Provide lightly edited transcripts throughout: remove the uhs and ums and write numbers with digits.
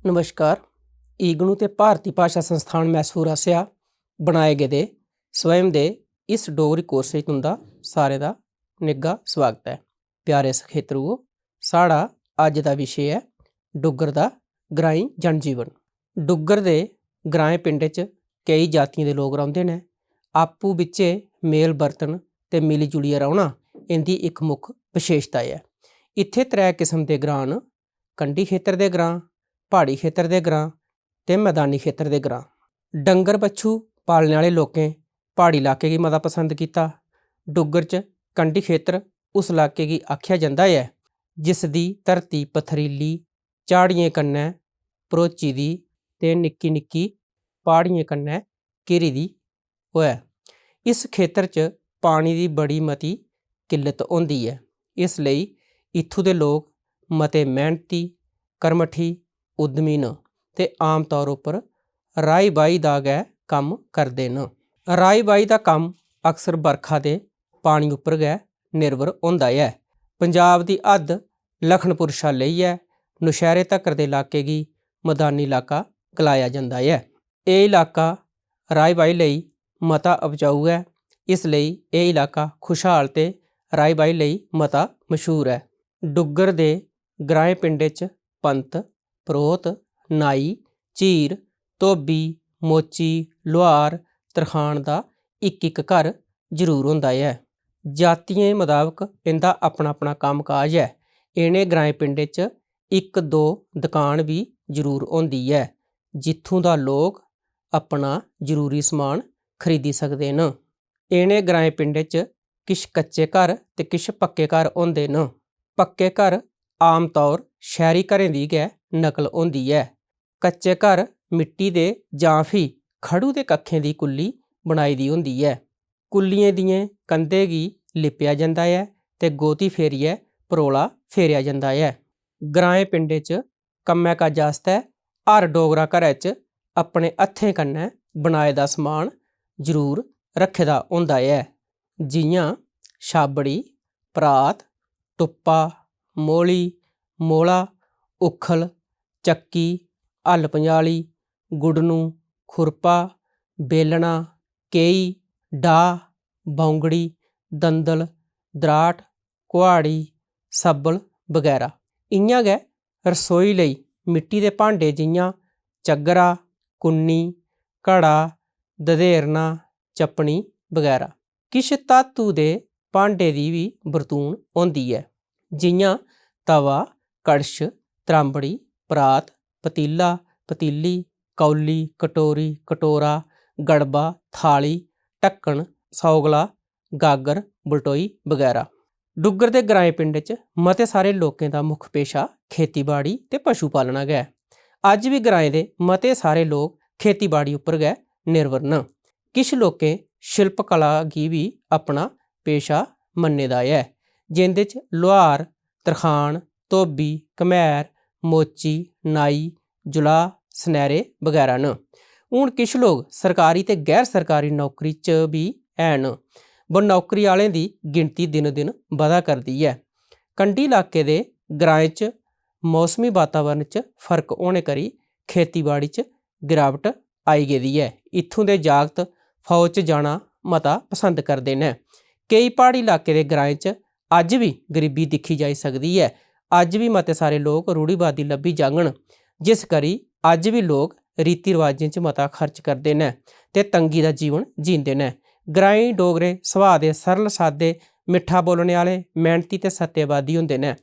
ਨਮਸਕਾਰ। ਈਗਨੂ ਤੇ ਭਾਰਤੀ ਭਾਸ਼ਾ ਸੰਸਥਾਨ ਮੈਸੂਰ ਆਸਿਆ ਬਣਾਏ गेदे स्वयं ਦੇ ਇਸ ਡੋਗਰੀ ਕੋਰਸ ਵਿੱਚ तुंदा सारे ਦਾ निग्गा स्वागत है। प्यारे सखेत्रुओ, साड़ा अज का विषय है डुग्गर का ग्राईं जनजीवन। डुग्गर के ग्राएं पिंड च कई जातियों के लोग रहिंदे ने। आपू विचे मेल बरतन ते मिली जुलिया रहना इनकी एक मुख विशेषता है। इत्थे त्रै किस्म के ग्रां न, कंढी खेतर के ग्रां, पहाड़ी खेतर के ग्रां ते मैदानी खेतर के ग्रां। डंगर बच्छू पालने वाले लोकें पहाड़ी इलाके की मता पसंद किया। डुग्गर च कंढी खेतर उस इलाके की आख्या जाता है जिस दी धरती पथरीली झाड़ियें कन्नै भरोची दी ते निक्की निक्की पहाड़ियें कन्नै घिरी दी होऐ। इस खेतर च पानी की बड़ी मती किल्लत होंदी है, इसलिए इत्थों के लोग मते मेहनती, करमठी, उद्यमी न ते आम तौर पर राही बाही का गै कम्म करदे न। राही बाही का कम्म अक्सर बरखा के पानी उपर गै निर्भर होंदा है। पंजाब की हद लखनपुर शा लेइयै नौशहरे तक्कर दे इलाके की मैदानी इलाका गलाया जाता है। यह इलाका राही बाही लई मता उपजाऊ है, इसलिए यह इलाका खुशहाल ते राही बाही लई मता मशहूर है। डुग्गर दे ग्राएं पिंडे च पंत, परोहत, नाई, झीर, धोबी, मोची, लुहार, तरखान का एक एक घर जरूर होंदा है। जातियें मुताबक इनका अपना अपना काम काज है। इन्हें ग्राएं पिंडे च एक दो दुकान भी जरूर होंदी है जित्थों दा लोग अपना जरूरी समान खरीदी सकते न। इन्हें ग्राएं पिंडे च किश कच्चे घर ते किश पक्के घर होंदे न। पक्के घर आम तौर शहरी घरें दी गै नकल होंदी है। कच्चे घर मिट्टी दे जां फ्ही खड़ू दे कक्खें दी कुल्ली बनाई दी होंदी है। कुल्लियें दियें कंधें गी लिप्पेआ जंदा है ते गोती फेरियै परोला फेरेआ जंदा है। ग्राएं पिंडें च कम्मै काजै आस्तै हर डोगरा घरै च अपने हत्थें कन्नै बनाए दा समान जरूर रक्खे दा होंदा है, जि'यां छाबड़ी, परात, टुप्पा, मोली, मोला, उखल, चक्की, हल पंजाली, गुडनू, खुरपा, बेलना, केई, डाह, बौंगड़ी, दंदल, दराट, कुहाड़ी, सब्बल वगैरा। इ'यां गै रसोई लई मिट्टी दे भांडे जि'यां चग्गरा, कुन्नी, घड़ा, दधेरना, चपनी वगैरा। किश धातु दे भांडे दी भी बरतून होंदी है, जि'यां तवा, कड़छ, त्रांबड़ी, परात, पतीला, पतीली, कौली, कटोरी, कटोरा, गड़बा, थाली, ढक्कन, सौगला, गागर, बलटोई वगैरा। डुग्गर दे ग्राएं पिंड च मते सारे लोकें दा मुख पेशा खेतीबाड़ी ते पशु पालना गै। अज्ज भी ग्राएं दे मते सारे लोग खेतीबाड़ी उप्पर गै निर्भर न। किश लोकें शिल्प कला गी भी अपना पेशा मन्ने दा है, जिंदे च लुहार, तरखान, धोबी, घमैर, मोची, नाई, जुलाह, सनैरे वगैरा न। हून किश लोग सरकारी ते गैर सरकारी नौकरी च भी हैन, व नौकरी आह्लें दी गिनती दिन दिन बधा करदी है। कंढी इलाके दे ग्राएं च मौसमी वातावरण च फर्क होने करी खेतीबाड़ी च गिरावट आई गेदी है। इत्थों दे जागत फौज च जाना मता पसंद करदे न। कई पहाड़ी इलाके दे ग्राएं च अज्ज भी गरीबी दिक्खी जाई सकदी है। अज्ज भी मते सारे लोग रूढ़ीवादी लब्भी जाङन, जिस करी अज्ज भी लोग रीति रिवाजें च मता खर्च करदे न ते तंगी दा जीवन जींदे न। ग्राईं डोगरे सुभाऽ दे सरल सादे, मिट्ठा बोलने आह्ले, मेहनती ते सत्यवादी होंदे न।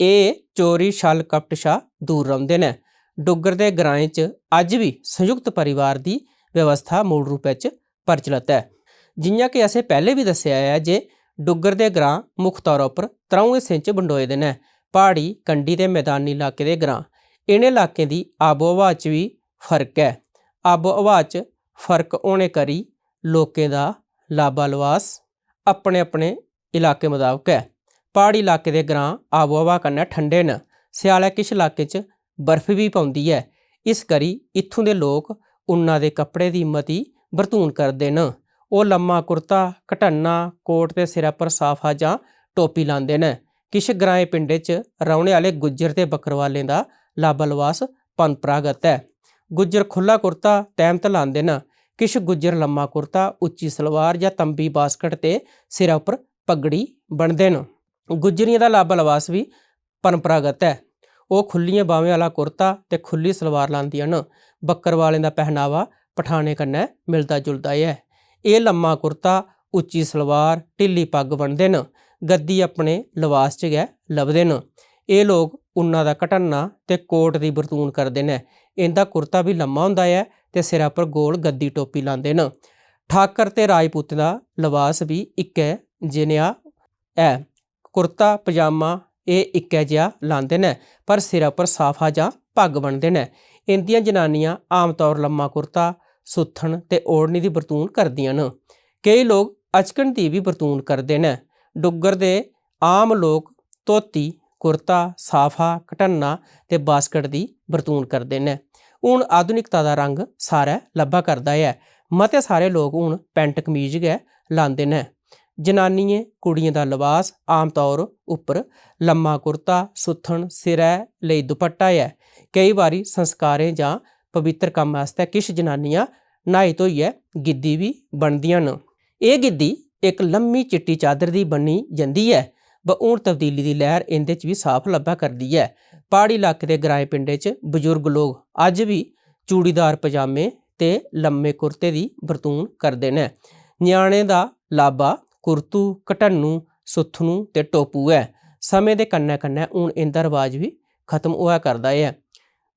एह् चोरी छल कपट शा दूर रौंह्दे न। डुग्गर दे ग्राएं च अज्ज भी संयुक्त परिवार दी व्यवस्था मूल रूपै च प्रचलत है। जि'यां कि असें पैह्लें भी दस्सेआ है जे डुग्गर दे ग्रां मुक्ख तौरा पर त्र'ऊं हिस्सें च बंडोए दे न: प्हाड़ी, कंढी ते मैदानी इलाके दे ग्रां। इ'नें इलाकें दी आबो हवा च भी फर्क है। आबो हवा च फर्क होने करी लोकें दा लाबा लबास अपने अपने इलाके मताबक है। प्हाड़ी इलाके दे ग्रां आबो हवा कन्नै ठंडे न। स्यालै किश इलाकें च बर्फ भी पौंदी है। इस करी इत्थों दे लोक उन्ना दे कपड़े दी मती बरतून करदे न। ਉਹ लम्मा कुर्ता घटन्ना कोट ते सिरा पर साफा जां टोपी लांदे न। किश ग्राएं पिंडें च रौह्ने आह्ले गुज्जर ते बक्करवालें दा लाबा लबास परंपरागत है। गुज्जर खुल्ला कुर्ता तैमत लांदे न। किश गुज्जर लम्मा कुर्ता उच्ची सलवार जां तंबी बास्कट ते सिरा उप्पर पगड़ी बन्नदे न। गुज्जरियें दा लाबा लबास भी परंपरागत है। ਉਹ खुल्लियें बाह्वें आह्ला कुर्ता ते खुल्ली सलवार लांदियां न। बक्करवालें दा पहनावा पठानें कन्नै मिलदा जुलदा ऐ। एह् लम्मा कुर्ता उच्ची सलवार ढिल्ली पग्ग बन्नदे न। गद्दी अपने लबास च गै लभदे न। एह् लोक उन्ना दा घटन्ना ते कोट दी बरतून करदे न। इंदा कुर्ता भी लम्मा होंदा ऐ ते सिरा पर गोल गद्दी टोपी लांदे न। ठाकर ते राजपूतें दा लबास भी इक्कै जनेहा है। कुर्ता पजामा एह् इक्कै जेहा लांदे न पर सिरा पर साफा जां पग्ग बन्नदे न। इंदियां जनानियां आमतौर लम्मा कुर्ता सुत्थन ते ओढ़नी दी बरतून करदियां न। केई लोक अचकन दी भी बरतून करदे न। डुग्गर दे आम लोक धोती कुर्ता साफा घटन्ना ते बास्कट दी बरतून करदे न। हून आधुनिकता दा रंग सारै लब्भा करदा ऐ। मते सारे लोक हून पैंट कमीज गै लांदे न। जनानियें कुड़ियें दा लबास आमतौर उप्पर लम्मा कुर्ता सुत्थन सिरै लेई दुपट्टा ऐ। केई बारी संस्कारें जां पवित्र कम्म आस्तै किश जनानियां न्हाई धोइयै गिद्दी भी बन्नदियां न। एह् गिद्दी इक लम्मी चिट्टी चादर दी बन्नी जंदी ऐ। ब हून तब्दीली दी लैह्र इंदे च बी साफ लब्भा करदी ऐ। प्हाड़ी इलाके दे ग्राएं पिंडें च बजुर्ग लोक अज्ज बी चूड़ीदार पजामे ते लम्मे कुर्ते दी बरतून करदे न। ञ्याणें दा लाबा कुर्तू घटन्नू सुत्थनू ते टोपू ऐ। समें दे कन्नै कन्नै हून इंदा रवाज भी खत्म होआ करदा ऐ।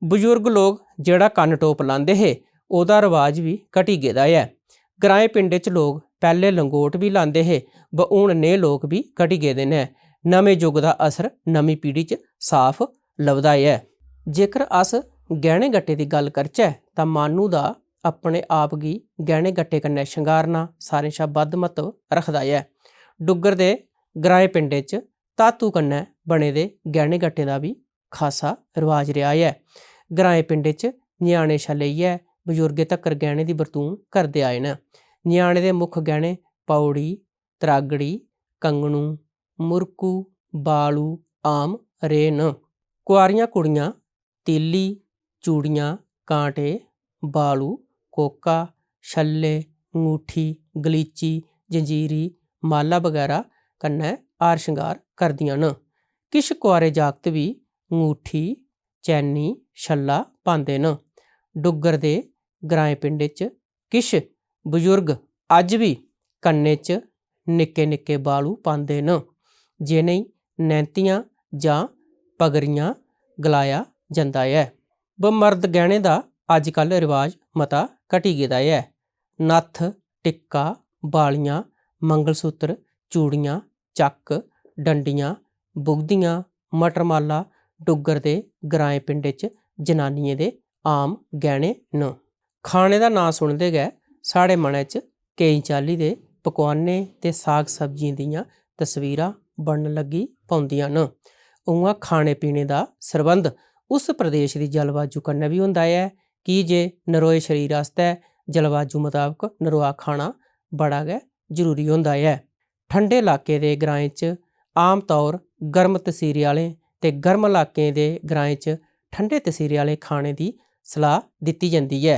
बजुर्ग लोक जेह्ड़ा कन्न टोप लांदे हे ओह्दा रवाज भी घटी गेदा ऐ। ग्राएं पिंडें च लोक पैह्ले लंगोट भी लांदे हे ब हून नेह् लोक भी घटी गेदे न। नमें युग दा असर नमीं पीढ़ी च साफ लभदा ऐ। जेकर अस गैह्ने गट्टे दी गल्ल करचै तां माह्नू दा अपने आप गी गैह्ने गट्टे कन्नै शंगारना सारें शा बद्ध म्हत्तव रखदा ऐ। डुग्गर दे ग्राएं पिंडें च धातु कन्नै बने दे गैह्ने गट्टे दा भी खासा रवाज रेहा ऐ। ग्राएं पिंडें च ञ्याणें शा लेइयै बजुर्गें तक्कर गैह्ने दी बरतून करदे आए न। ञ्याणें दे मुक्ख गैह्ने पौड़ी त्रागड़ी कंगनू मुरकू बालू आम रेह् न। कुआरियां कुड़ियां तीली चूड़ियां कांटे बालू कोका छल्ले ङूठी गलीची जंजीरी माला बगैरा कन्नै हार श्रृंगार करदियां न। किश कुआरे जागत भी ङूठी चैनी छल्ला पांदे न। डुग्गर दे ग्राएं पिंडें च किश बजुर्ग अज्ज बी कन्ने च निक्के निक्के बालू पांदे न जि'नेंगी नैंतियां जां पगड़ियां गलाया जंदा ऐ। ब मर्द गैह्ने दा अजकल रवाज मता घटी गेदा ऐ। नत्थ टिक्का बालियां मंगलसूत्र चूड़ियां चक्क डंडियां बुगदियां मटरमाला डुग्गर दे ग्राएं पिंडें च जनानियें दे आम गैह्ने न। खाने दा नांऽ सुनदे गै साढ़े मनै च केईं चाल्ली दे पकवानें ते साग सब्जियें दियां तस्वीरां बनन लगी पौंदियां न। उ'आं खाने पीने दा सरबंध उस प्रदेश दी जलवायु कन्नै भी होंदा ऐ की जे नरोए शरीर आस्तै जलवायु मताबक नरोआ खाना बड़ा गै जरूरी होंदा ऐ। ठंडे इलाके दे ग्राएं च आमतौर गर्म तसीरे आह्ले ते गर्म इलाकें दे ग्राएं च ठंडे तसीरे आह्ले खाने दी सलाह् दित्ती जंदी ऐ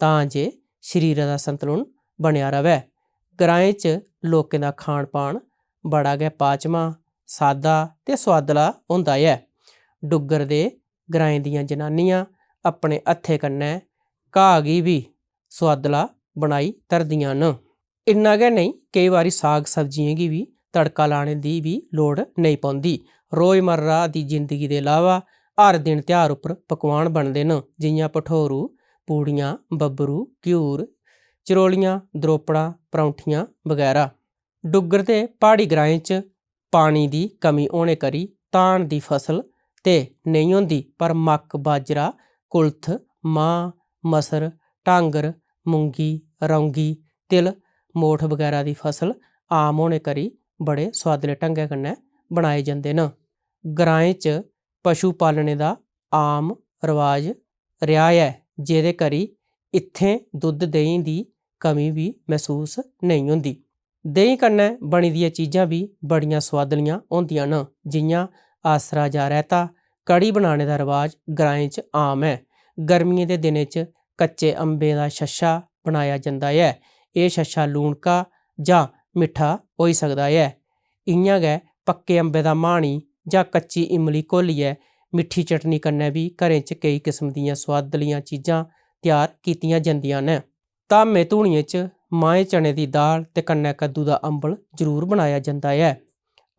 तां जे शरीरा दा संतुलन बनेआ र'वै। ग्राएं च लोकें दा खान पान बड़ा गै पाचमा सादा ते सोआदला होंदा ऐ। डुग्गर दे ग्राएं दियां जनानियां अपने हत्थें कन्नै घाऽ गी बी सोआदला बनाई धरदियां न। इन्ना गै नेईं केईं बारी साग सब्जियें गी बी तड़का लाने दी बी लोड़ नेईं पौंदी। रोजमर्रा दी जिंदगी दे इलावा हर दिन ध्यार उप्पर पकवान बनदे न जि'यां भठोरू पूड़ियां बब्बरू घ्यूर चरोलियां द्रोपड़ा परौंठियां बगैरा। डुग्गर दे प्हाड़ी ग्राएं च पानी दी कमी होने करी धान दी फसल ते नेईं होंदी पर मक्क बाजरा कुल्थ मांह् मसर ढांगर मुंगी रौंगी तिल मोठ बगैरा दी फसल आम होने करी बड़े सोआदले ढंगै कन्नै बनाए जंदे न। ग्राएं च पशु पालने दा आम रवाज ਰਿਹਾ ਹੈ, ਜਿਹਦੇ ਕਰੀ ਇੱਥੇ ਦੁੱਧ ਦਹੀਂ ਦੀ ਕਮੀ ਵੀ ਮਹਿਸੂਸ ਨਹੀਂ ਹੁੰਦੀ। ਦਹੀਂ कन्नै बनी दियां चीज़ां भी बड़ियां सुआदलियां होंदियां न, जियां आसरा जां रायता। कड़ी बनाने का रवाज ग्राएं च आम है। गर्मियें दे दिनें च कच्चे अंबें दा छच्छा बनाया जंदा है। एह् छच्छा लूनका जां मिट्ठा होई सकदा है। इ'यां गै पक्के अंबें दा माह्नी जां कच्ची इमली घोलियै मिट्ठी चटनी कन्नै भी घरें च केई किस्म दियां सुआदलियां चीज़ां त्यार कीतियां जंदियां न। धामें धूनियें च माएं चने दी दाल ते कन्नै कद्दू दा अंबल जरूर बनाया जंदा है।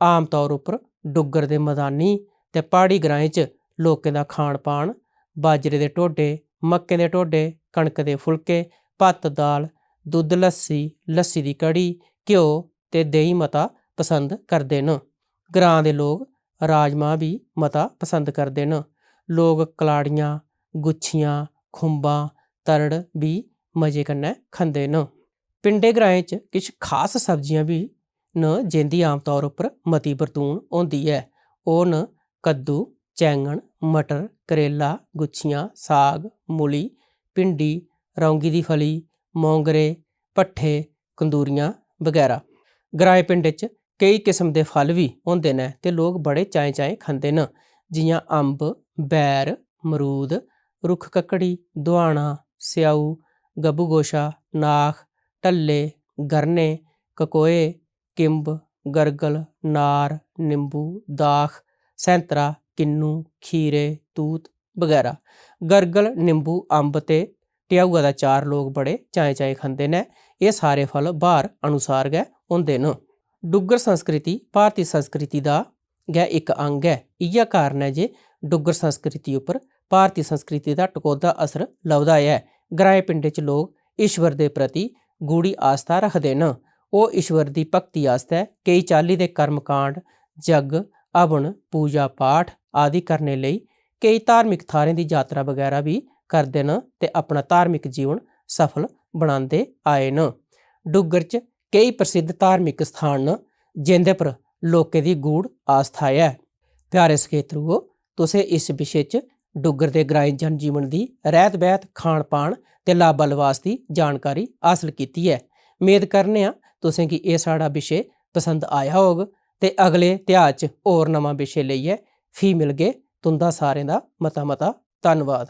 आम तौर उप्पर डुग्गर दे मदानी ते प्हाड़ी ग्राएं च लोकें दा खान पान बाजरे दे ढोडे, मक्कें दे ढोडे, कणक दे फुलके, भत्त दाल, दुद्ध लस्सी, लस्सी दी कढ़ी, घ्यो ते देहीं मता पसंद करदे न। ग्रां दे लोग राजमां भी मता पसंद करदे न। लोग कलाड़ियां, गुच्छियां, खुंबां, तरड़ भी मजे कन्नै खंदे न। पिंडें ग्राएं च किश खास सब्जियां भी न जिंदी आमतौर उप्पर मती बरतून होंदी है। ओह् न कद्दू, चैंगन, मटर, करेला, गुच्छियां, साग, मूली, भिंडी, रौंगी दी फली, मोंगरे, भट्ठे, कंदूरियां बगैरा। ग्राएं पिंडें च केई किस्म दे फल भी होंदे न ते लोग बड़े चाएं चाएं खंदे न, जियां अंब, बैर, मरूद, रुक्ख कक्कड़ी, दुहाना, स्येऊ, गब्बू गोशा, नाख, ढल्ले, गरने, ककोए, किंब, गरगल, नार, निंबू, दाख, सैंतरा, किन्नू, खीरे, तूत बगैरा। गरगल, निंबू, अंब ते ढेऊआ दा चार लोग बड़े चाएं चाएं खंदे न। एह् सारे फल ब्हार अनुसार गै होंदे न। डुग्गर संस्कृति भारती संस्कृति दा गै इक अंग ऐ। इ'यै कारण ऐ जे डुग्गर संस्कृति उप्पर भारती संस्कृति दा टकोह्दा असर लभदा ऐ। ग्राएं पिंडें च लोग ईश्वर दे प्रति गूढ़ी आस्था रखदे न। ओह् ईश्वर दी भगती आस्तै केई चाल्ली दे कर्मकांड, जग, हवन, पूजा पाठ आदि करने लेई केई धार्मिक थाह्रें दी यात्रा बगैरा भी करदे न ते अपना धार्मिक जीवन सफल बनांदे आए न। डुग्गर च केई प्रसिद्ध धार्मिक स्थान न जिंदे पर लोकें दी गूढ़ आस्था ऐ। प्यारे सखेत्रुओ, तुसें इस विशे च डुग्गर दे ग्राईं जनजीवन दी रैह्त बैह्त, खान पान ते लाबा लबास दी जानकारी हासल कीती ऐ। मेद करने आं तुसें गी एह् साढ़ा विशे पसंद आया होग ते अगले ध्याऽ च होर नमां विशे लेइयै फ्ही मिलगे। तुं'दा सारें दा मता मता धन्नवाद।